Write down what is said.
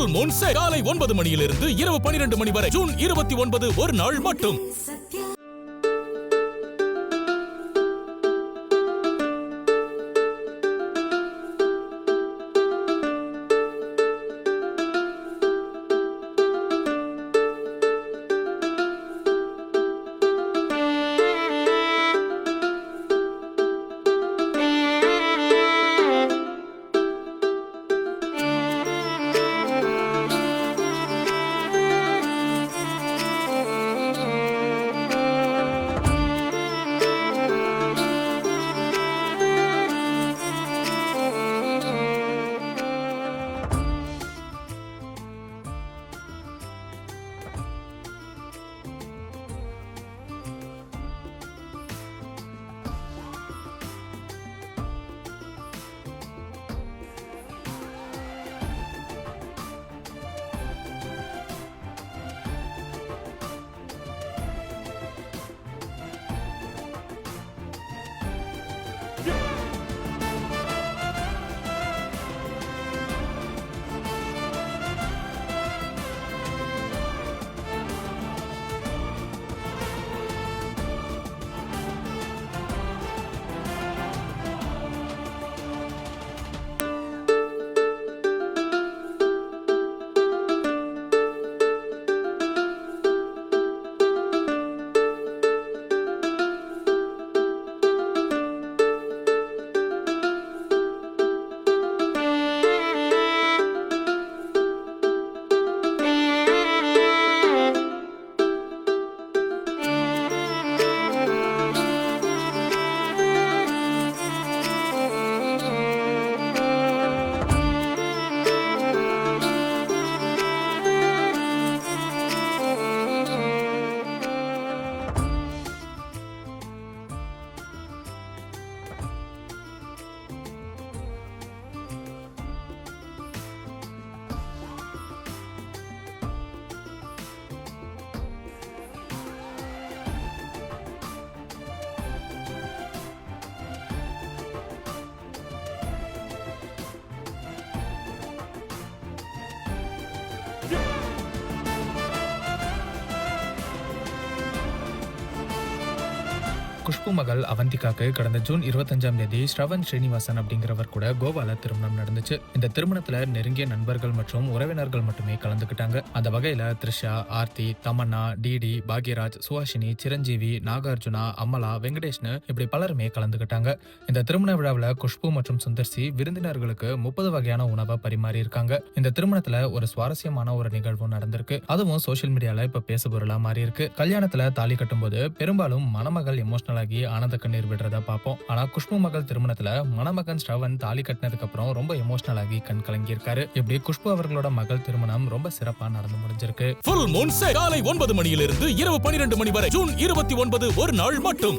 Full Moon Sale காலை 9 மணியிலிருந்து இரவு 12 மணி வரை ஜூன் 29 ஒரு நாள் மட்டும். குஷ்பு மகள் அவந்திகாக்கு கடந்த ஜூன் 25ஆம் தேதி ஸ்ரவன் ஸ்ரீனிவாசன் அப்படிங்கிறவர் கூட கோவால திருமணம் நடந்துச்சு. இந்த திருமணத்துல நெருங்கிய நண்பர்கள் மற்றும் உறவினர்கள் மட்டுமே கலந்துக்கிட்டாங்க. அந்த வகையில த்ரிஷா, ஆர்த்தி, தமன்னா, டிடி, பாக்யராஜ், சுஹாஷினி, சிரஞ்சீவி, நாகார்ஜுனா, அமலா, வெங்கடேஷ்னு இப்படி பலருமே கலந்துக்கிட்டாங்க. இந்த திருமண விழாவில் குஷ்பு மற்றும் சுந்தர்சி விருந்தினர்களுக்கு 30 வகையான உணவை பரிமாறி இருக்காங்க. இந்த திருமணத்துல ஒரு சுவாரஸ்யமான ஒரு நிகழ்வு நடந்திருக்கு. அதுவும் சோசியல் மீடியால இப்ப பேசுபொருளா மாறி இருக்கு. கல்யாணத்துல தாலி கட்டும்போது பெரும்பாலும் மணமகள் எமோஷனல் ஆகி ஆனந்த கண்ணீர் விடுறத பார்ப்போம். ஆனா குஷ்பு மகள் திருமணத்துல மணமகன் ஸ்ரவன் தாலி கட்டினதுக்கு அப்புறம் ரொம்ப எமோஷனல் ஆகி கண் கலங்கி இருக்காரு. இப்படி குஷ்பு அவர்களோட மகள் திருமணம் ரொம்ப சிறப்பா நடந்து முடிஞ்சிருக்கு. Full Moon Sale காலை 9 மணியிலிருந்து இரவு 12 மணி வரை ஜூன் 29 ஒரு நாள் மட்டும்.